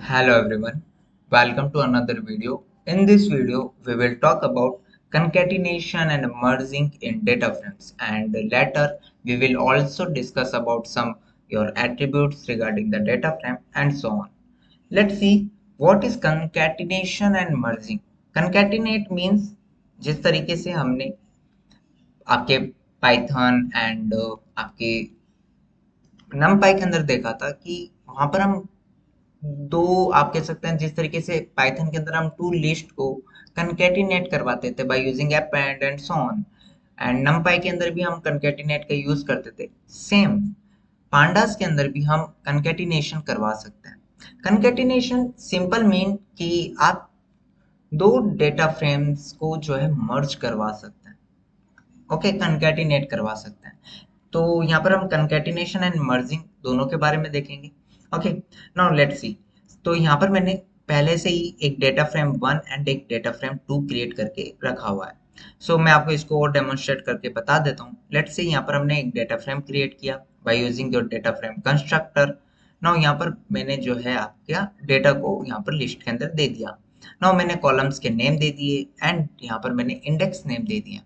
Hello everyone, welcome to another video. In this video, we will talk about concatenation and merging in data frames, and later we will also discuss about some your attributes regarding the data frame and so on. Let's see what is concatenation and merging. Concatenate means जिस तरीके से हमने आपके Python and आपके numpy के अंदर देखा था कि वहां पर हम दो आप कह सकते हैं जिस तरीके से पाइथन के अंदर हम टू लिस्ट को कंकेटिनेट करवाते थे by using append and so on and numpy के अंदर भी हम कंकेटिनेट का यूज करते थे सेम पांडास के अंदर भी हम कंकेटिनेशन करवा सकते हैं कंकेटिनेशन सिंपल मीन कि आप दो डेटा फ्रेम्स को जो है मर्ज करवा सकते हैं ओके कंकेटिनेट करवा सकते हैं तो यहाँ पर हम कंकेटिनेशन एंड मर्जिंग दोनों के बारे में देखेंगे ओके नाउ लेट्स सी तो यहाँ पर मैंने पहले से ही एक डेटा फ्रेम 1 एंड एक डेटा फ्रेम 2 क्रिएट करके रखा हुआ है मैं आपको इसको और डेमोन्स्ट्रेट करके बता देता हूँ लेट्स से यहाँ पर हमने एक डेटा फ्रेम क्रिएट किया by using your data frame constructor now यहाँ पर मैंने जो है आपका डेटा को यहाँ पर लिस्ट के अंदर दे दिया नाउ मैंने कॉलम्स के नेम दे दिए एंड यहाँ पर मैंने इंडेक्स नेम दे दिया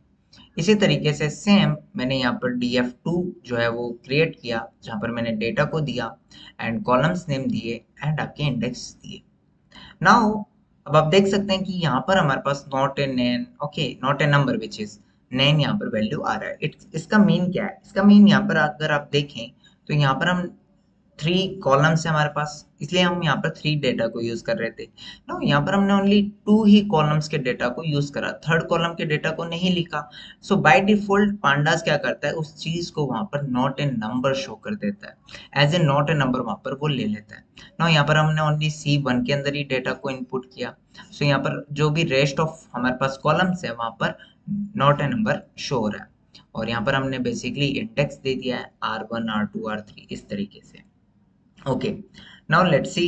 इसी तरीके से सेम मैंने यहाँ पर df2 जो है वो क्रिएट किया जहाँ पर मैंने डेटा को दिया एंड कॉलम्स नेम दिए एंड आपके इंडेक्स दिए नाउ अब आप देख सकते हैं कि यहाँ पर हमारे पास not a name okay not a number which is name यहाँ पर वैल्यू आ रहा है इसका मीन क्या है इसका मीन यहाँ पर अगर आप देखें तो यहाँ पर हम 3 कॉलम्स है हमारे पास इसलिए हम यहाँ पर 3 डेटा को यूज कर रहे थे नो यहाँ पर हमने ओनली 2 ही कॉलम्स के डेटा को यूज करा थर्ड कॉलम के डेटा को नहीं लिखा बाय डिफॉल्ट पांडास क्या करता है उस चीज को वहां पर नॉट ए नंबर शो कर देता है as a not a number वहां पर वो ले लेता है ना यहाँ पर हमने ओनली C1 के अंदर ही डेटा को इनपुट किया यहाँ पर जो भी रेस्ट ऑफ हमारे पास कॉलम्स है वहां पर नॉट ए नंबर शो हो रहा है और यहाँ पर हमने बेसिकली इंडेक्स दे दिया है R1 R2 R3 इस तरीके से ओके नाउ लेट्स सी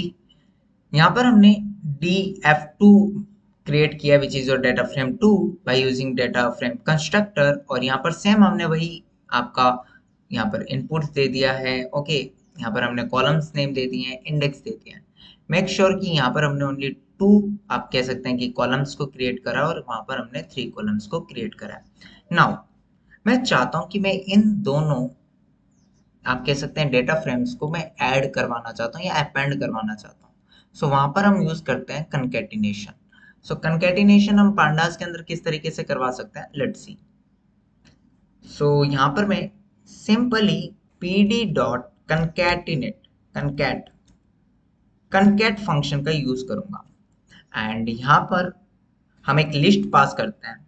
यहाँ पर हमने df2 क्रिएट किया which is your data frame 2 by using data frame constructor और यहाँ पर सेम हमने वही आपका यहाँ पर इनपुट्स दे दिया है ओके यहाँ पर हमने कॉलम्स नेम दे दिए हैं इंडेक्स दे दिया है मेक श्योर कि यहाँ पर हमने ओनली 2 आप कह सकते हैं कि कॉलम्स को क्रिएट करा और वहां पर हमने 3 कॉलम्स को क्रिएट करा नाउ मैं चाहता हूँ कि मैं इन दोनों आप कह सकते हैं डेटा फ्रेम्स को मैं ऐड करवाना चाहता हूँ या अपेंड करवाना चाहता हूँ वहां पर हम यूज करते हैं कंकेटिनेशन कंकेटिनेशन हम पांडास के अंदर किस तरीके से करवा सकते हैं लेट्स सी यहाँ पर मैं simply pd dot concatenate concat concat function का यूज करूंगा एंड यहाँ पर हम एक लिस्ट पास करते हैं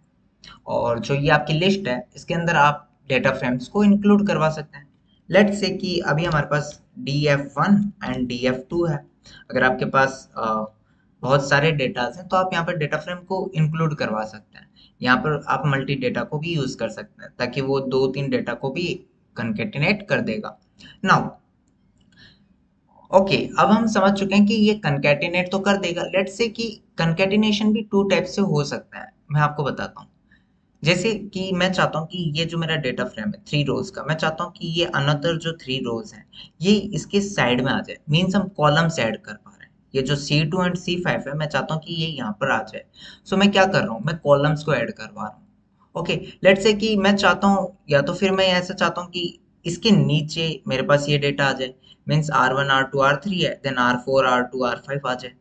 और जो ये आपकी लिस्ट है इसके अंदर आप डेटा फ्रेम्स को इंक्लूड करवा सकते हैं लेट्स से कि अभी हमारे पास df1 एंड df2 है अगर आपके पास बहुत सारे डेटास हैं तो आप यहाँ पर डेटा फ्रेम को इंक्लूड करवा सकते हैं यहाँ पर आप मल्टी डेटा को भी यूज कर सकते हैं ताकि वो 2-3 डेटा को भी कंकेटिनेट कर देगा नाउ ओके अब हम समझ चुके हैं कि ये कंकेटिनेट तो कर देगा लेट्स से कि कंकेटिनेशन भी 2 टाइप से हो सकता है मैं आपको बताता हूँ जैसे कि मैं चाहता हूँ कि ये जो मेरा डेटा फ्रेम है 3 रोज का मैं चाहता हूँ कि ये अनदर जो 3 रोज हैं ये इसके साइड में आ जाए मीन्स हम कॉलम्स ऐड कर पा रहे हैं ये जो C2 एंड C5 है मैं चाहता हूँ कि ये यहाँ पर आ जाए मैं क्या कर रहा हूँ मैं कॉलम्स को ऐड करवा रहा हूँ ओके लेट्स से कि मैं चाहता हूँ या तो फिर मैं ऐसा चाहता हूँ कि इसके नीचे मेरे पास ये डेटा आ जाए मीन्स R1 R2 R3 है देन R4 R2 R5 आ जाए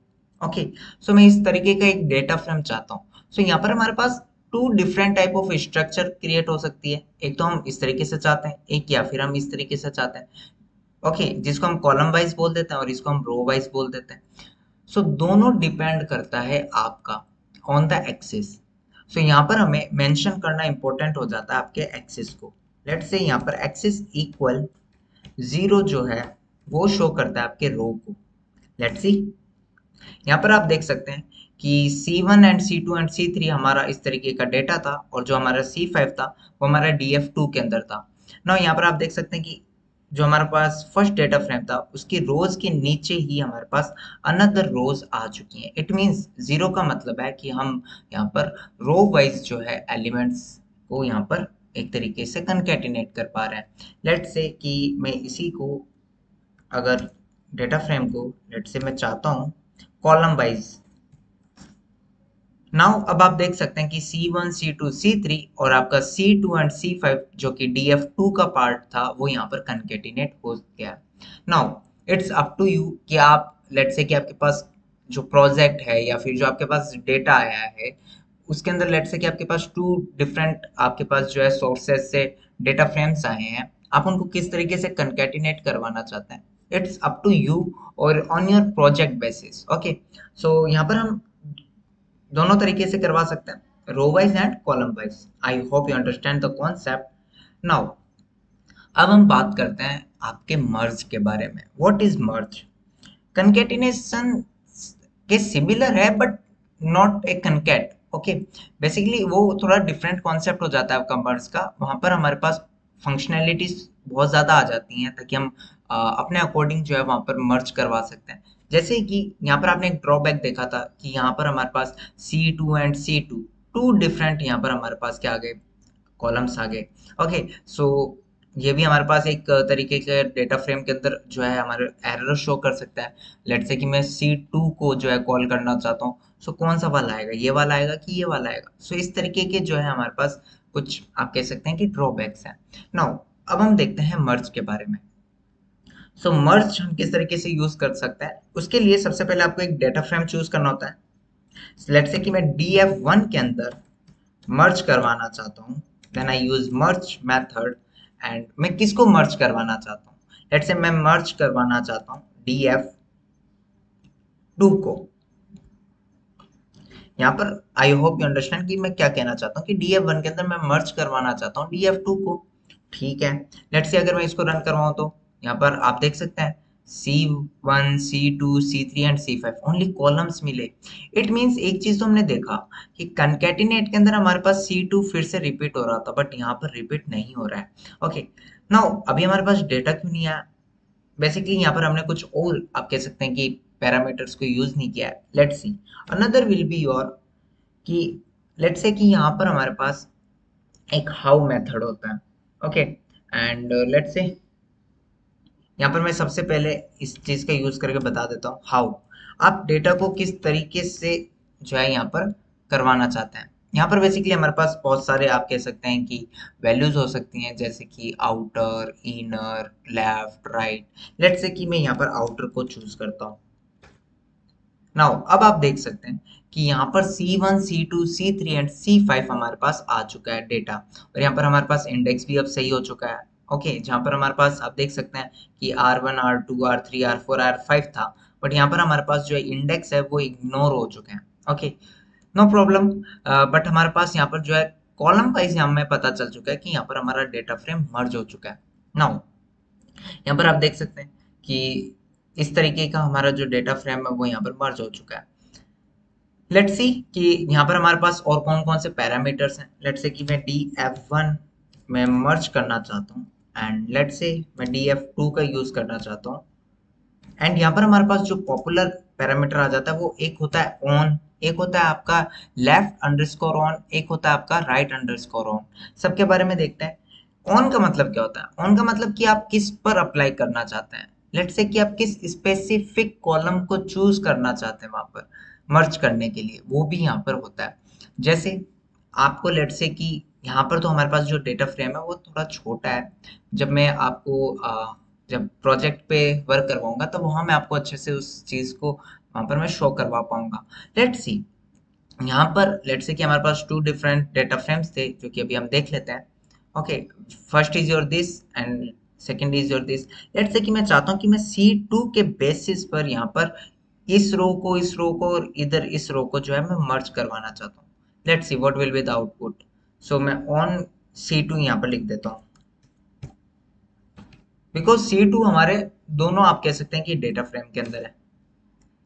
ओके मैं इस तरीके का एक डेटा फ्रेम चाहता हूँ यहाँ पर हमारे पास 2 different type of structure create हो सकती है एक तो हम इस तरीके से चाहते हैं एक या फिर हम इस तरीके से चाहते हैं ओके जिसको हम कॉलम वाइज बोल देते हैं और इसको हम रो वाइज बोल देते हैं दोनों डिपेंड करता है आपका ऑन द एक्सिस यहाँ पर हमें मेंशन करना इंपॉर्टेंट हो जाता है आपके एक्सिस को लेट्स से यहाँ पर एक्सिस इक्वल 0 जो है वो शो करता है आपके रो को लेट्स सी यहाँ पर आप देख सकते हैं कि C1 and C2 and C3 हमारा इस तरीके का डेटा था और जो हमारा C5 था वो हमारा df2 के अंदर था ना यहाँ पर आप देख सकते हैं कि जो हमारे पास फर्स्ट डेटा फ्रेम था उसकी रोज के नीचे ही हमारे पास अनदर रोज आ चुकी हैं इट मींस 0 का मतलब है कि हम यहाँ पर रो वाइज जो है एलिमेंट्स को यहाँ पर एक तरीके से कंकेटिनेट कर पा रहे हैं लेट्स से कि मैं इसी को अगर डेटा फ्रेम को लेट्स से मैं चाहता हूँ कॉलम वाइज। नाउ अब आप देख सकते हैं कि C1, C2, C3 और आपका C2 एंड C5 जो कि DF2 का पार्ट था वो यहाँ पर कंकेटिनेट हो गया। Now it's up to you कि आप लेट्स से कि आपके पास जो प्रोजेक्ट है या फिर जो आपके पास डेटा आया है उसके अंदर लेट्स से कि आपके पास टू डिफरेंट आपके पास जो है सोर्सेस से डेटा फ्रेम्स आए हैं, आप उनको किस तरीके से कंकेटिनेट करवाना चाहते हैं, इट्स अप टू यू और on your project basis. Okay, so यहाँ पर हम दोनों तरीके से करवा सकते हैं, row wise and column wise. I hope you understand the concept. Now अब हम बात करते हैं आपके मर्ज के बारे में। What is merge? कंकेटिनेशन के सिमिलर है but not a concat. Okay, basically वो थोड़ा डिफरेंट कॉन्सेप्ट हो जाता है आपका मर्ज का। वहां पर हमारे पास फंक्शनैलिटीज बहुत ज्यादा आ जाती हैं ताकि हम अपने अकॉर्डिंग जो है वहां पर मर्ज करवा सकते हैं। जैसे कि यहाँ पर आपने एक ड्रॉबैक देखा था कि यहाँ पर हमारे पास C2 and C2 to different यहाँ पर हमारे पास क्या आ गए, कॉलम्स आ गए। ओके, सो ये भी हमारे पास एक तरीके के डेटा फ्रेम के अंदर जो है हमारे एरर शो कर सकता है। लेट्स से कि मैं C2 को जो है कॉल करना चाहता हूँ, सो कौन सा वाला आएगा, ये वाला आएगा कि ये वाला आएगा। सो इस तरीके के जो है हमारे पास कुछ आप कह सकते हैं कि ड्रॉबैक्स हैं। नाउ अब हम देखते हैं मर्ज के बारे में। सो मर्ज हम किस तरीके से यूज कर सकते हैं, उसके लिए सबसे पहले आपको एक डेटा फ्रेम चूज करना होता है। लेट्स से कि मैं DF1 के अंदर मर्ज करवाना चाहता हूँ, then I use merge method एंड मैं किसको मर्ज करवाना चाहता हूँ, लेट्स से मैं मर्ज करवाना चाहता हूँ DF2 को। यहाँ पर आई होप यू अंडरस्टैंड कि मैं क्या कहना चाहता हूँ कि DF1 के अंदर मैं मर्ज करवाना चाहता हूँ DF2 को। ठीक है, लेट्स से अगर मैं इसको रन करवाऊँ तो यहाँ पर आप देख सकते हैं C1, C2, C3 and C5 only columns मिले। इट मींस एक चीज तो हमने देखा कि कंकैटिनेट के अंदर हमारे पास C2 फिर से रिपीट हो रहा था बट यहाँ पर रिपीट नहीं हो रहा है। ओके, नाउ अभी हमारे पास डेटा क्यों नहीं आया? बेसिकली यहाँ पर हमने कुछ और आप कह सकते हैं कि पैरामीटर्स को यूज नहीं किया है। Let's see another will be your कि लेट्स से कि यहाँ पर हमारे पास एक हाउ मेथड होता है। ओके, एंड लेट्स से यहाँ पर मैं सबसे पहले इस चीज का यूज करके बता देता हूँ हाउ आप डेटा को किस तरीके से जो है यहाँ पर करवाना चाहते हैं। यहाँ पर बेसिकली हमारे पास बहुत सारे आप कह सकते हैं कि वैल्यूज हो सकती हैं, जैसे कि outer, inner, left, right. Let's say कि मैं यहाँ पर आउटर को चूज करता हूँ। नाउ अब आप देख सकते हैं कि यहाँ पर C1, C2, C3 and C5 हमारे पास आ चुका है डेटा, और यहाँ पर हमारे पास इंडेक्स भी अब सही हो चुका है। ओके, जहाँ पर हमारे पास आप देख सकते हैं कि R1, R2, R3, R4, R5 था, बट यहाँ पर हमारे पास जो है इंडेक्स है वो इग्नोर हो चुके हैं। ओके, नो प्रॉब्लम, बट हमारे पास यहाँ पर जो है कॉलम वाइज हमें पता चल चुका है कि यहाँ पर हमारा डेटा फ्रेम मर्ज हो चुका है। नाउ यहाँ पर आप देख सकते हैं कि इस तरीके का हमारा जो डेटा फ्रेम है वो यहाँ पर मर्ज हो चुका है। लेट्स सी कि यहाँ पर हमारे पास और कौन कौन से पैरामीटर्स हैं। लेट्स से कि मैं DF1 में मर्ज करना चाहता हूँ एंड लेट्स से मैं DF2 का यूज करना चाहता हूँ। एंड यहाँ पर हमारे पास जो पॉपुलर पैरामीटर आ जाता है वो एक होता है ऑन, एक होता है आपका लेफ्ट अंडरस्कोर ऑन, एक होता है आपका राइट अंडरस्कोर ऑन। सबके बारे में देखते हैं। ऑन का मतलब क्या होता है? ऑन का मतलब कि आप किस पर अप्लाई करना चाहते हैं। लेट्स से कि आप किस स्पेसिफिक कॉलम को चूज करना चाहते हैं वहां पर मर्ज करने के लिए, वो भी यहाँ पर होता है। जैसे आपको लेट्स से कि यहाँ पर तो हमारे पास जो डेटा फ्रेम है वो थोड़ा छोटा है। जब मैं आपको जब प्रोजेक्ट पे वर्क करवाऊंगा तो वहां मैं आपको अच्छे से उस चीज को वहां पर मैं शो करवा पाऊंगा। लेट्स सी यहाँ पर लेट्स से कि हमारे पास टू डिफरेंट डेटा फ्रेम्स थे जो कि अभी हम देख लेते हैं। Okay, first is your this and second is your this. Let's say कि मैं चाहता हूँ कि मैं C2 के बेसिस पर यहाँ पर इस रो को और इधर इस रो को जो है मैं मर्ज करवाना चाहता हूँ। Let's see what will be the output. So मैं ऑन C2 यहाँ पर लिख देता हूँ बिकॉज C2 हमारे दोनों आप कह सकते हैं कि डेटा फ्रेम के अंदर है।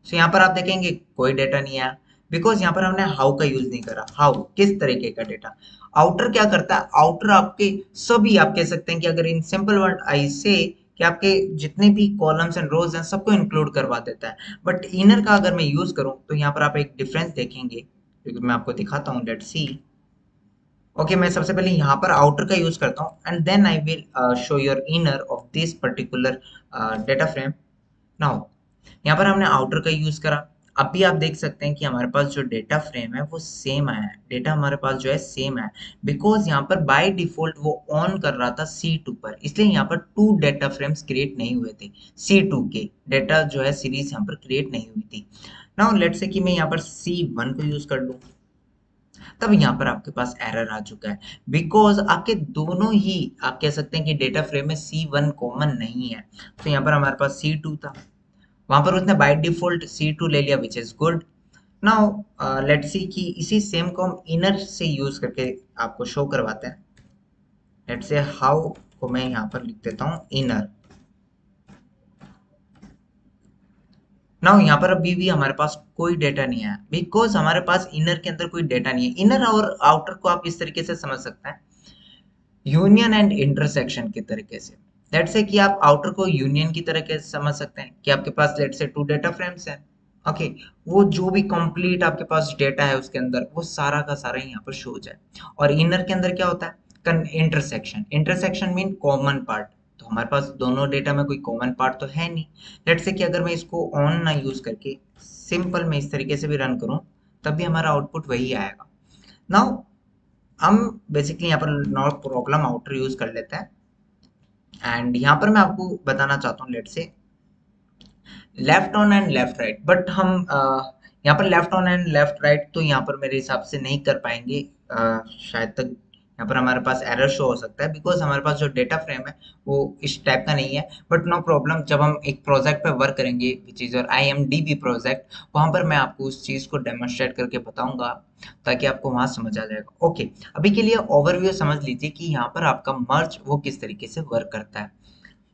सो यहाँ पर आप देखेंगे कोई डेटा नहीं आया बिकॉज यहाँ पर हमने हाउ का यूज नहीं करा। हाउ किस तरीके का डेटा? आउटर क्या करता है? आउटर आपके सभी आप कह सकते हैं कि अगर इन सिंपल वर्ड आई से कि आपके जितने भी कॉलम्स एंड रोज हैं सबको इंक्लूड करवा देता है। बट इनर का अगर मैं यूज करूं तो यहाँ पर आप एक डिफरेंस देखेंगे क्योंकि मैं आपको दिखाता हूँ। Let's C. ओके, मैं सबसे पहले यहाँ पर आउटर का यूज करता हूँ and then I will show your inner of this particular data frame. Now यहाँ पर हमने आउटर का यूज करा। अभी आप देख सकते हैं कि हमारे पास जो डेटा फ्रेम है वो सेम आया है, डेटा हमारे पास जो है सेम है, बिकॉज यहाँ पर बाय डिफॉल्ट वो ऑन कर रहा था C2 पर, इसलिए यहाँ पर टू डेटा फ्रेम्स क्रिएट नहीं हुए थे, C2 के डेटा जो है सीरीज यहाँ पर क्रिएट नहीं हुई थी। नाउ लेट्स से कि मैं यहाँ पर C1 को यूज कर लूँ, तब यहाँ पर आपके पास एरर आ चुका है, बिकॉज आपके दोनों ही आप कह सकते हैं कि डेटा फ्रेम में C1 कॉमन नहीं है। तो यहाँ पर हमारे पास C2 था, वहां पर उसने बाय डिफॉल्ट C2 ले लिया, which is good. Now let's see कि इसी सेम को हम इनर से यूज करके आपको शो करवाते हैं। लेट्स से हाउ को मैं यहाँ पर लिख देता हूँ इनर। नाउ यहाँ पर अभी भी हमारे पास कोई डेटा नहीं है, बिकॉज हमारे पास इनर के अंदर कोई डेटा नहीं है। इनर और आउटर को आप इस तरीके से समझ सकते हैं, यूनियन एंड इंटरसेक्शन के तरीके से। लेट्स से कि आप आउटर को यूनियन की तरह कैसे समझ सकते हैं कि आपके पास let's say two data frames हैं, ओके वो जो भी कंप्लीट आपके पास डेटा है उसके अंदर वो सारा का सारा यहाँ पर शो हो जाए। और इनर के अंदर क्या होता है, intersection, intersection mean common part. तो हमारे पास दोनों डेटा में कोई कॉमन पार्ट तो है नहीं। लेट्स से कि अगर मैं इसको ऑन ना यूज करके सिंपल मैं इस तरीके से भी रन करूं, तब भी हमारा आउटपुट वही आएगा। नाउ हम बेसिकली यहाँ पर नॉट प्रॉब्लम आउटर यूज कर लेते हैं, एंड यहाँ पर मैं आपको बताना चाहता हूँ लेट्स से left on and left right, but हम यहाँ पर left on and left right तो यहाँ पर मेरे हिसाब से नहीं कर पाएंगे, शायद तक यहाँ पर हमारे पास एरर शो हो सकता है, बिकॉज हमारे पास जो डेटा फ्रेम है वो इस टाइप का नहीं है। बट नो प्रॉब्लम, जब हम एक प्रोजेक्ट पे वर्क करेंगे which is your IMDb project, वहां पर मैं आपको उस चीज को डेमोन्स्ट्रेट करके बताऊंगा ताकि आपको वहां समझ आ जाएगा। ओके अभी के लिए ओवरव्यू समझ लीजिए कि यहाँ पर आपका मर्ज वो किस तरीके से वर्क करता है।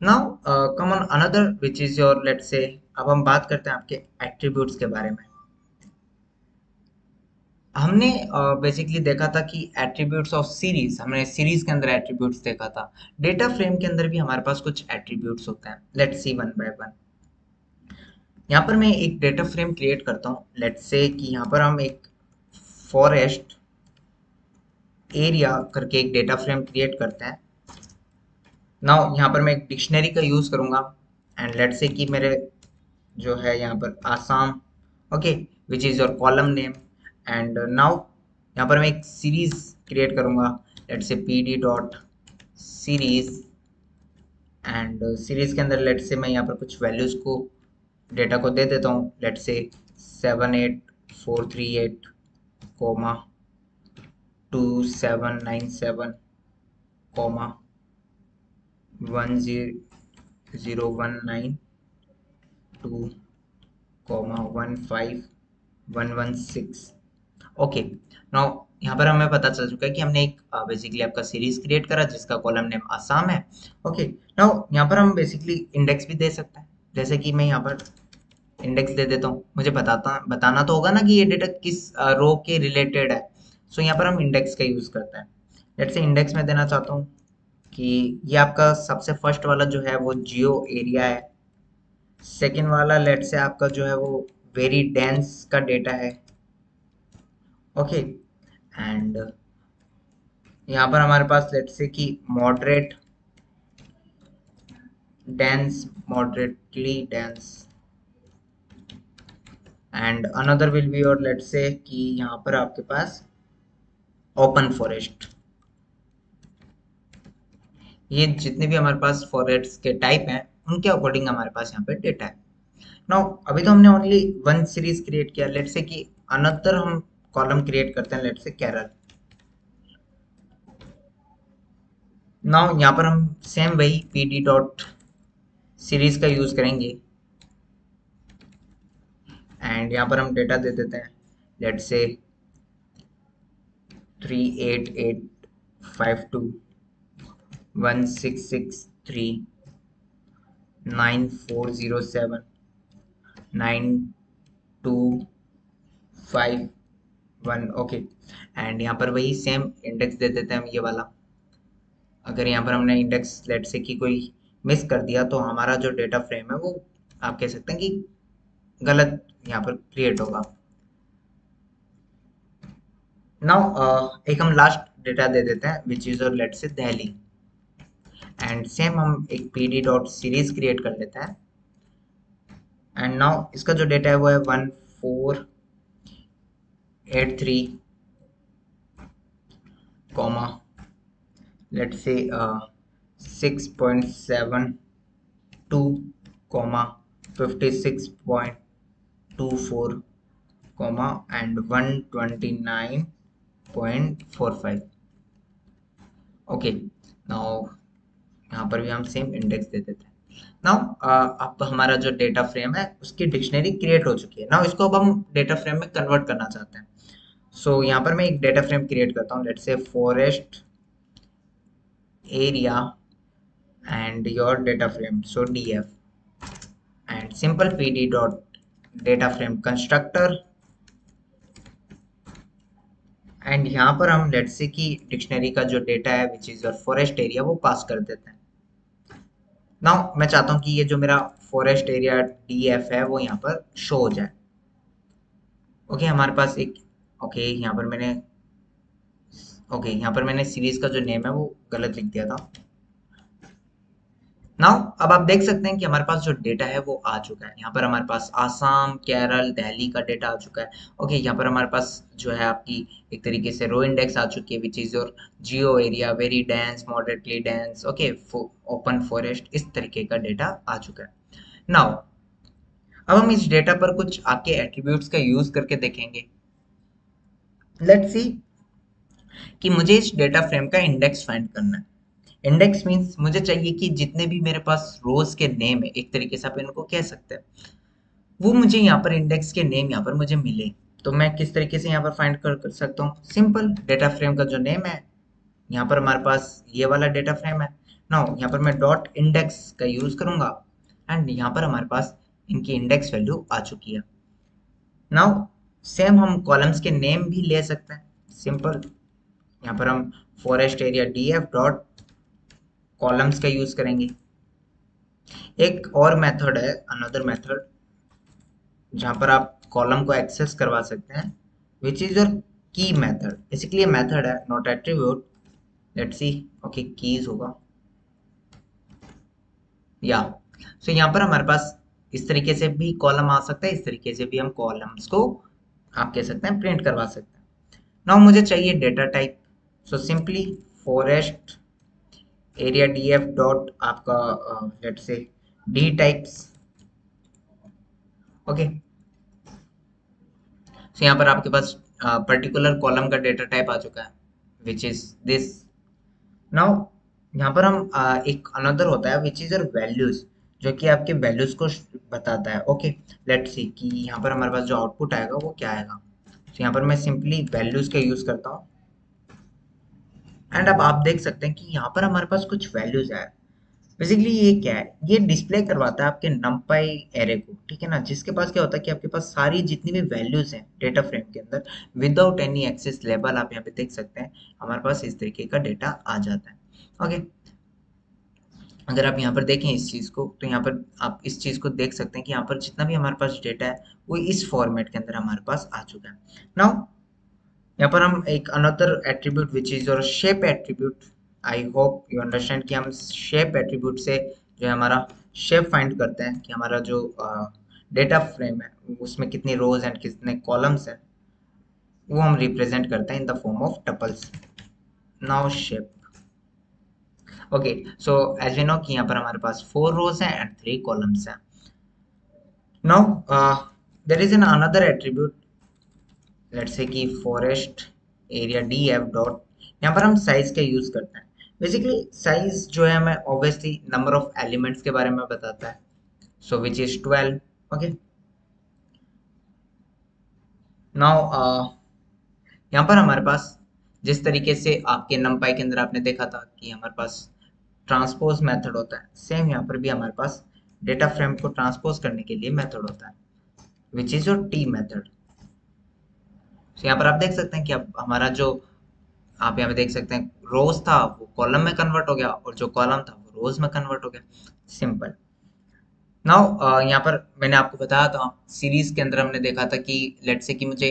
Now come on another which is your let's say, अब हम बात करते हैं आपके एट्रीब्यूट्स के बारे में। हमने बेसिकली देखा था कि एट्रीब्यूट्स ऑफ सीरीज, हमने सीरीज के अंदर एट्रीब्यूट्स देखा था, डेटा फ्रेम के अंदर भी हमारे पास कुछ एट्रीब्यूट्स होते हैं। Let's see one by one. यहाँ पर मैं एक डेटा फ्रेम क्रिएट करता हूँ, लेट्स से कि यहाँ पर हम एक फॉरेस्ट एरिया करके एक डेटा फ्रेम क्रिएट करते हैं। नाउ यहाँ पर मैं एक डिक्शनरी का यूज करूंगा, एंड लेट्स से कि मेरे जो है यहाँ पर Assam, okay which is your column name. And now यहाँ पर मैं एक सीरीज क्रिएट करूंगा, let's say PD dot series. And series के अंदर लेट्स से मैं यहाँ पर कुछ वैल्यूज को डेटा को दे देता हूँ, let's say 78438 comma 2797 comma 10192 comma 15116। Okay now यहाँ पर हमें पता चल चुका है कि हमने एक बेसिकली आपका सीरीज क्रिएट करा जिसका कॉलम नेम आसाम है। ओके नाउ यहाँ पर हम बेसिकली इंडेक्स भी दे सकते हैं, जैसे कि मैं यहाँ पर इंडेक्स दे देता हूँ, मुझे बताना तो होगा ना कि ये डेटा किस रो के रिलेटेड है। सो यहाँ पर हम इंडेक्स का यूज करते हैं। लेट्स से इंडेक्स में देना चाहता हूँ कि ये आपका सबसे फर्स्ट वाला जो है वो जियो एरिया है, सेकेंड वाला लेट्स से आपका जो है वो वेरी डेंस का डेटा है, ओके एंड यहाँ पर हमारे पास लेट्स से कि moderate dense, moderately dense, and another will be और लेट्स से कि यहाँ पर आपके पास ओपन फॉरेस्ट। ये जितने भी हमारे पास फॉरेस्ट के टाइप हैं उनके अकॉर्डिंग हमारे पास यहाँ पे डेटा है। नाउ अभी तो हमने ओनली वन सीरीज क्रिएट किया, लेट्स से कि अनदर हम कॉलम क्रिएट करते हैं, लेट्स से केरल। नाउ यहाँ पर हम सेम वही PD डॉट सीरीज का यूज करेंगे, एंड यहाँ पर हम डेटा दे देते हैं, लेट्स से 38852 1663 9407 9251। ओके एंड यहाँ पर वही सेम इंडेक्स दे देते हैं हम, ये वाला। अगर यहाँ पर हमने इंडेक्स लेट से कि कोई मिस कर दिया तो हमारा जो डेटा फ्रेम है वो आप कह सकते हैं कि गलत यहाँ पर क्रिएट होगा। नाउ एक हम लास्ट डेटा दे देते हैं विच इज और लेट से दिल्ली, एंड सेम हम एक PD डॉट सीरीज क्रिएट कर लेते हैं, एंड नाउ इसका जो डेटा है वो है 483 comma let's say 6.72 comma 56.24 comma and 129.45. Okay, now यहाँ पर भी हम सेम इंडेक्स दे देते हैं। नाउ अब हमारा जो डेटा फ्रेम है उसकी डिक्शनरी क्रिएट हो चुकी है। नाउ इसको अब हम डेटा फ्रेम में कन्वर्ट करना चाहते हैं। सो यहाँ पर मैं एक डेटा फ्रेम क्रिएट करता हूँ, लेट्स से forest area and your data frame, so df and simple pd dot data frame constructor and यहाँ पर हम लेट्स से कि डिक्शनरी का जो डेटा है which is your forest area वो पास कर देते हैं। नाउ मैं चाहता हूँ कि ये जो मेरा फॉरेस्ट एरिया डीएफ है वो यहाँ पर शो हो जाए। ओके, हमारे पास एक यहाँ पर मैंने सीरीज का जो नेम है वो गलत लिख दिया था। नाउ अब आप देख सकते हैं कि हमारे पास जो डेटा है वो आ चुका है। यहाँ पर हमारे पास आसाम, केरल, दिल्ली का डेटा आ चुका है। ओके, यहाँ पर हमारे पास जो है आपकी एक तरीके से रो इंडेक्स आ चुकी है which is your Jio area, very dense, moderately dense, okay, open forest, इस तरीके का डेटा आ चुका है। नाउ अब हम इस डेटा पर कुछ आपके एट्रीब्यूट्स का यूज करके देखेंगे। लेट्स सी कि मुझे इस डेटा फ्रेम का इंडेक्स फाइंड करना है। इंडेक्स मीन्स मुझे चाहिए कि जितने भी मेरे पास रोज के नेम है, एक तरीके से आप इनको कह सकते हैं, वो मुझे यहाँ पर इंडेक्स के नेम यहाँ पर मुझे मिले। तो मैं किस तरीके से यहाँ पर फाइंड कर सकता हूँ? सिंपल, डेटा फ्रेम का जो नेम है, यहाँ पर हमारे पास ये वाला डेटा फ्रेम है। नाउ यहाँ पर मैं डॉट इंडेक्स का यूज करूंगा एंड यहाँ पर हमारे पास इनकी इंडेक्स वैल्यू आ चुकी है। नाउ सेम हम कॉलम्स के नेम भी ले सकते हैं। सिंपल, यहाँ पर हम forest area DF dot columns का यूज करेंगे। एक और मेथड है, अनदर मेथड, जहां पर आप कॉलम को एक्सेस करवा सकते हैं, विच इज योर की मेथड। बेसिकली ये मेथड है, not attribute. Let's see, okay, keys होगा या सो यहाँ पर हमारे पास इस तरीके से भी कॉलम आ सकता है, इस तरीके से भी हम कॉलम्स को आप कह सकते हैं प्रिंट करवा सकते हैं। नाउ मुझे चाहिए data type, so simply forest area DF dot आपका let's say D types. Okay, so यहाँ पर आपके पास पर्टिकुलर कॉलम का डेटा टाइप आ चुका है विच इज दिस। नाउ यहाँ पर हम एक अनदर होता है विच इज योर वैल्यूज, जो कि आपके वैल्यूज को बताता है। ओके, लेट्स सी कि यहाँ पर हमारे पास जो आउटपुट आएगा वो क्या आएगा। तो यहाँ पर मैं सिंपली वैल्यूज का यूज करता हूँ एंड अब आप देख सकते हैं कि यहाँ पर हमारे पास कुछ वैल्यूज है। बेसिकली ये क्या है, ये डिस्प्ले करवाता है आपके numpy एरे को, ठीक है ना, जिसके पास क्या होता है कि आपके पास सारी जितनी भी वैल्यूज हैं डेटा फ्रेम के अंदर विदाउट एनी एक्सेस लेबल, आप यहाँ पे देख सकते हैं हमारे पास इस तरीके का डेटा आ जाता है। ओके, अगर आप यहाँ पर देखें इस चीज को, तो यहाँ पर आप इस चीज को देख सकते हैं कि यहाँ पर जितना भी हमारे पास डेटा है वो इस फॉर्मेट के अंदर हमारे पास आ चुका है। नाउ यहाँ पर हम एक another attribute which is your shape attribute, I hope you understand कि हम शेप एट्रीब्यूट से जो है हमारा शेप फाइंड करते हैं कि हमारा जो डेटा फ्रेम है उसमें कितनी रोज एंड कितने कॉलम्स हैं, वो हम रिप्रेजेंट करते हैं in the form of tuples. Now shape, okay, so as we know कि यहाँ पर हमारे पास 4 रोज हैं एंड 3 कॉलम्स हैं। Now there is an another attribute, let's say कि फॉरेस्ट एरिया डीएफ डॉट, यहाँ पर हम साइज का यूज करते हैं। बेसिकली साइज जो है हमें ऑब्वियसली नंबर ऑफ एलिमेंट्स के बारे में बताता है, सो विच इज 12। ओके, नाउ यहाँ पर हमारे पास जिस तरीके से आपके numpy के अंदर आपने देखा था कि हमारे पास ट्रांसपोज मेथड होता है, सेम यहाँ पर भी हमारे पास डेटा फ्रेम को ट्रांसपोज करने के लिए मेथड होता है which is your T method. तो यहाँ पर आप देख सकते हैं कि अब हमारा जो, आप यहाँ पे देख सकते हैं, रोज था वो कॉलम में कन्वर्ट हो गया और जो कॉलम था वो रोज में कन्वर्ट हो गया। सिंपल। नाउ यहाँ पर मैंने आपको बताया था सीरीज के अंदर हमने देखा था कि लेट्स से कि मुझे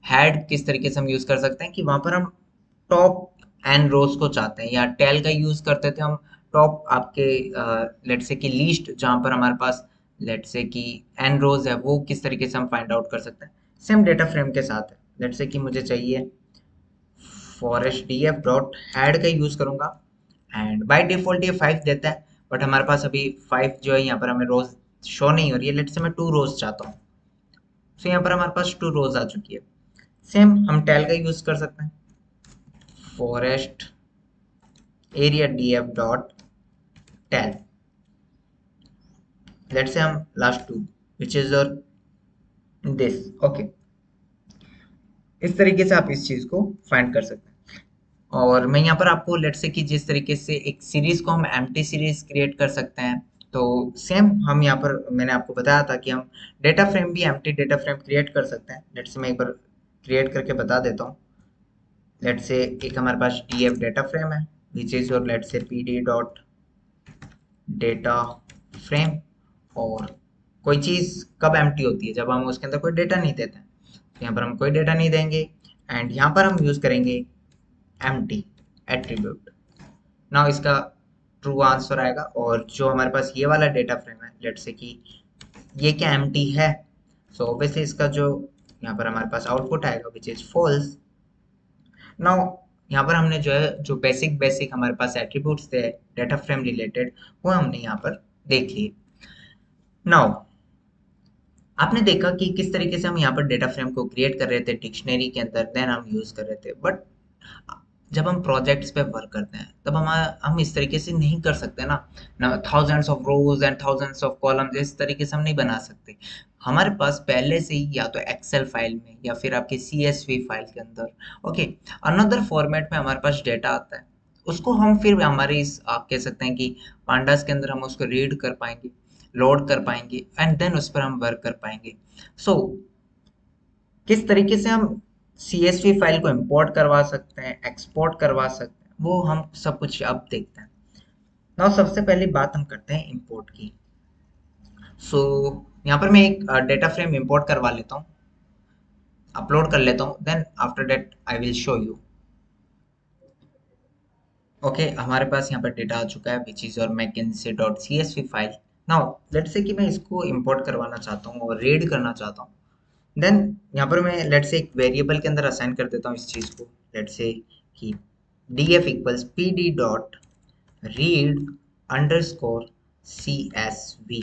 हेड किस तरीके से हम यूज कर सकते हैं कि वहां पर हम टॉप एंड रोज को चाहते हैं, या टेल का यूज करते थे हम टॉप आपके लेट्स से कि लीस्ट, जहां पर हमारे पास लेट्स से कि n रोज है वो किस तरीके से हम फाइंड आउट कर सकते हैं, सेम डेटा फ्रेम के साथ है। लेट्स से कि मुझे चाहिए फॉरेस्ट df डॉट हेड का यूज करूंगा एंड बाय डिफॉल्ट ये 5 देता है, बट हमारे पास अभी 5 जो है यहाँ पर हमें रोज शो नहीं हो रही है। लेट्स से मैं 2 रोज चाहता हूँ, तो यहाँ पर हमारे पास 2 रोज आ चुकी है। सेम हम टेल का यूज कर सकते हैं, forest area df dot tail. Let's say हम लास्ट 2 विच इज और दिस। ओके, इस तरीके से आप इस चीज को फाइंड कर सकते हैं। और मैं यहाँ पर आपको लेट्स से कि जिस तरीके से एक सीरीज को हम एम्प्टी सीरीज क्रिएट कर सकते हैं, तो सेम हम यहाँ पर मैंने आपको बताया था कि हम डेटा फ्रेम भी एम्प्टी डेटा फ्रेम क्रिएट कर सकते हैं। लेट्स से मैं एक बार क्रिएट करके बता देता हूँ। लेट्स से एक हमारे पास df डेटा फ्रेम है विच इज और let's say pd dot data frame. और कोई चीज कब एम्प्टी होती है, जब हम उसके अंदर कोई डेटा नहीं देते हैं। तो यहाँ पर हम कोई डेटा नहीं देंगे एंड यहाँ पर हम यूज करेंगे एम्प्टी एट्रीब्यूट। नाउ इसका ट्रू आंसर आएगा। और जो हमारे पास ये वाला डेटा फ्रेम है, लेट्स से कि ये क्या एम्प्टी है, सो ऑब्वियसली इसका जो यहाँ पर हमारे पास आउटपुट आएगा विच इज फॉल्स। नाउ यहाँ पर हमने जो है जो बेसिक बेसिक हमारे पास एट्रीब्यूट्स थे डेटा फ्रेम रिलेटेड, वो हमने यहाँ पर देख लिए। नाउ आपने देखा कि किस तरीके से हम यहाँ पर डेटा फ्रेम को क्रिएट कर रहे थे डिक्शनरी के अंदर, देन हम यूज कर रहे थे। बट जब हम प्रोजेक्ट्स पे वर्क करते हैं तब हम इस तरीके से नहीं कर सकते ना, ना thousands of rose and thousands of columns इस तरीके से हम नहीं बना सकते। हमारे पास पहले से ही या तो एक्सेल फाइल में या फिर आपके CSV फाइल के अंदर, ओके, अनदर फॉर्मेट में हमारे पास डेटा आता है। उसको हम फिर हमारे इस आप कह सकते हैं कि पांडास के अंदर हम उसको रीड कर पाएंगे, लोड कर पाएंगे एंड देन उस पर हम वर्क कर पाएंगे। सो किस तरीके से हम CSV फाइल को इंपोर्ट करवा सकते हैं, एक्सपोर्ट करवा सकते हैं, वो हम सब कुछ अब देखते हैं। नाउ सबसे पहली बात हम करते हैं इंपोर्ट की। सो यहाँ पर मैं एक डेटा फ्रेम इंपोर्ट करवा लेता हूँ, अपलोड कर लेता हूँ, then after that I will show you. Okay, हमारे पास यहाँ पर डेटा आ चुका है विच इज और मैकेंसी.csv फाइल। नाउ लेट्स से कि मैं इसको इंपोर्ट करवाना चाहता हूँ और रीड करना चाहता हूँ। देन यहाँ पर मैं लेट्स से एक वेरिएबल के अंदर असाइन कर देता हूँ इस चीज को। लेट्स से कि df equals pd dot read underscore csv।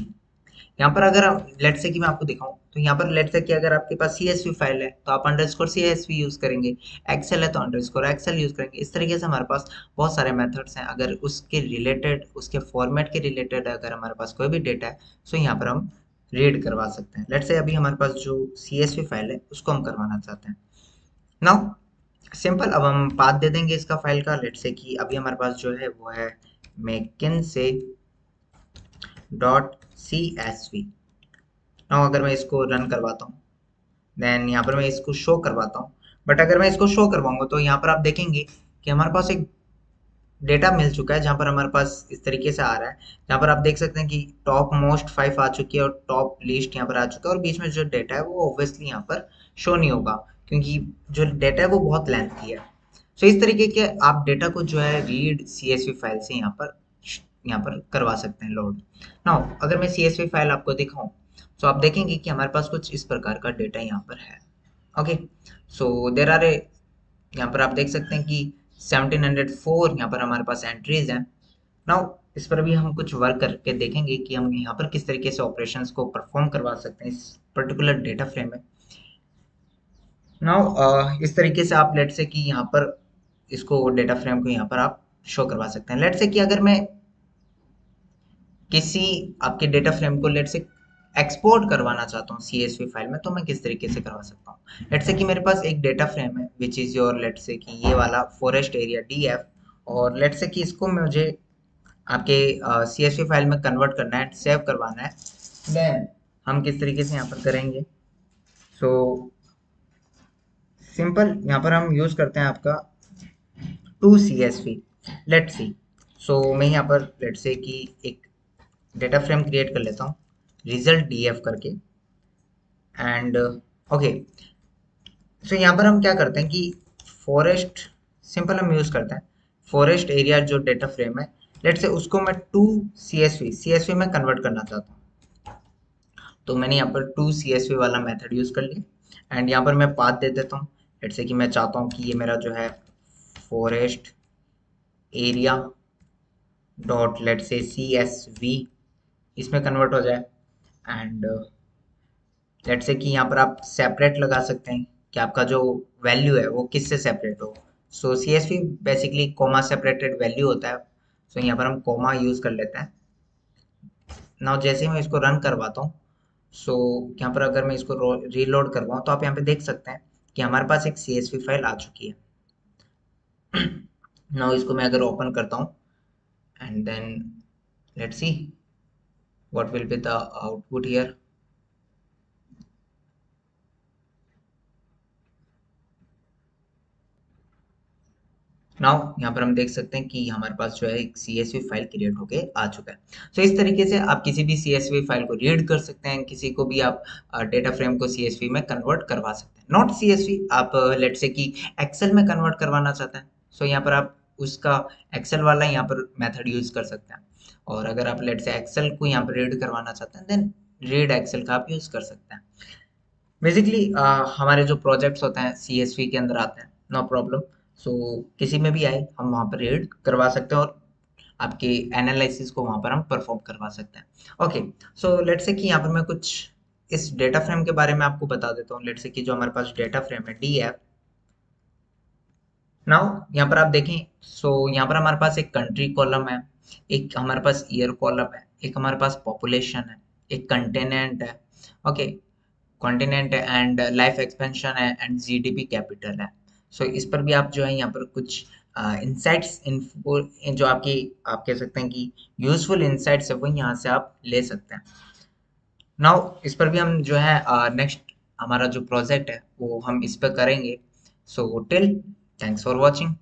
यहाँ पर अगर हम लेट्स से कि मैं आपको दिखाऊं, तो यहाँ पर लेट्स से कि अगर आपके पास CSV फाइल है तो आप अंडरस्कोर CSV यूज करेंगे, एक्सेल है तो अंडरस्कोर एक्सेल यूज करेंगे। इस तरीके से हमारे पास बहुत सारे मेथड्स हैं। अगर उसके रिलेटेड उसके फॉर्मेट के रिलेटेड अगर हमारे पास कोई भी डेटा है तो यहाँ पर हम रीड करवा सकते हैं। लेट्स से अभी हमारे पास जो CSV फाइल है उसको हम करवाना चाहते हैं। नाउ सिंपल, अब हम पाथ दे देंगे इसका फाइल का। लेट्स से कि अभी हमारे पास जो है वो है McKinsey.csv। नाउ अगर मैं इसको रन करवाता हूँ, देन यहाँ पर मैं इसको शो करवाता हूँ। बट अगर मैं इसको शो करवाऊंगा तो यहाँ पर आप देखेंगे कि हमारे पास एक डेटा मिल चुका है जहाँ पर हमारे पास इस तरीके से आ रहा है, जहाँ पर आप देख सकते हैं कि टॉप मोस्ट 5 आ चुकी है और टॉप लिस्ट यहाँ पर आ चुका है, और बीच में जो डेटा है वो ऑब्वियसली यहाँ पर शो नहीं होगा क्योंकि जो डेटा है वो बहुत लेंथी है। सो इस तरीके के आप डेटा को जो है रीड CSV फाइल से यहाँ पर करवा सकते हैं लोड। नाउ अगर मैं CSV फाइल आपको दिखाऊं तो आप देखेंगे कि हमारे पास कुछ इस प्रकार का डेटा यहाँ पर है। Okay, so there R A, यहाँ पर आप देख सकते हैं कि 1704 यहाँ पर हमारे पास एंट्रीज हैं। नाउ इस पर भी हम कुछ वर्क करके देखेंगे कि हम यहाँ पर किस तरीके से ऑपरेशंस को परफॉर्म करवा सकते हैं इस पर्टिकुलर डेटा फ्रेम में। नाउ इस तरीके से आप लेट से कि यहाँ पर इसको डेटा फ्रेम को यहाँ पर आप शो करवा सकते हैं। लेट से कि अगर मैं किसी आपके डेटा फ्रेम को लेट से एक्सपोर्ट करवाना चाहता हूँ CSV फाइल में, तो मैं किस तरीके से करवा सकता हूँ। लेट से कि मेरे पास एक डेटा फ्रेम है विच इज योर लेट से कि ये वाला फॉरेस्ट एरिया DF, और लेट से कि इसको मुझे आपके CSV फाइल में कन्वर्ट करना है, सेव करवाना है। देन हम किस तरीके से यहाँ पर करेंगे, सो सिंपल यहाँ पर हम यूज करते हैं आपका टू CSV। लेट सी, सो मैं यहाँ पर लेट से कि एक डेटा फ्रेम क्रिएट कर लेता हूँ रिजल्ट DF करके एंड ओके। सो यहाँ पर हम क्या करते हैं कि फॉरेस्ट सिंपल हम यूज करते हैं फॉरेस्ट एरिया जो डेटा फ्रेम है, लेट से उसको मैं टू CSV में कन्वर्ट करना चाहता हूँ। तो मैंने यहाँ पर टू CSV वाला मेथड यूज कर लिया एंड यहाँ पर मैं पाथ दे देता हूँ। लेट्स से कि मैं चाहता हूँ कि ये मेरा जो है forest area dot let's say CSV इसमें कन्वर्ट हो जाए एंड लेट्स से कि यहाँ पर आप सेपरेट लगा सकते हैं कि आपका जो वैल्यू है वो किससे सेपरेट हो। सो CSV basically coma separated value होता है। सो यहाँ पर हम कोमा यूज कर लेते हैं। नाउ जैसे ही मैं इसको रन करवाता हूँ, सो यहाँ पर अगर मैं इसको रीलोड करवाऊँ तो आप यहाँ पे देख सकते हैं कि हमारे पास एक CSV फाइल आ चुकी है। नाउ इसको मैं अगर ओपन करता हूँ and then let's see what will be the output here. Now यहाँ पर हम देख सकते हैं कि हमारे पास जो है एक CSV फाइल क्रिएट होके आ चुका है। सो इस तरीके से आप किसी भी CSV फाइल को रीड कर सकते हैं, किसी को भी आप डेटा फ्रेम को CSV में कन्वर्ट करवा सकते हैं। नॉट CSV, आप लेट से कि एक्सेल में कन्वर्ट करवाना चाहते हैं, सो यहाँ पर आप उसका एक्सेल वाला यहाँ पर मेथड यूज कर सकते हैं। और अगर आप लेट से एक्सेल को यहाँ पर रीड करवाना चाहते हैं देन रीड एक्सेल का आप यूज कर सकते हैं। बेसिकली हमारे जो प्रोजेक्ट्स होते हैं CSV के अंदर आते हैं, नो प्रॉब्लम। सो किसी में भी आए हम वहाँ पर रीड करवा सकते हैं और आपके एनालिसिस को वहाँ पर हम परफॉर्म करवा सकते हैं। ओके, सो लेट्स से कि यहाँ पर मैं कुछ इस डेटा फ्रेम के बारे में आपको बता देता हूँ। लेट्स से कि जो हमारे पास डेटा फ्रेम है DF। नाउ यहाँ पर आप देखें, सो यहाँ पर हमारे पास एक कंट्री कॉलम है, एक हमारे पास ईयर कॉलम है, एक हमारे पास पॉपुलेशन है, एक कंटेनेंट है। ओके, कॉन्टिनेंट है एंड लाइफ एक्सपेंशन है एंड GDP कैपिटल है। सो इस पर भी आप जो है यहाँ पर कुछ इंसाइट्स इन्फो जो आपकी आप कह सकते हैं कि यूजफुल इंसाइट्स है वो यहाँ से आप ले सकते हैं। नाउ इस पर भी हम जो है नेक्स्ट हमारा जो प्रोजेक्ट है वो हम इस पर करेंगे। So till thanks for watching.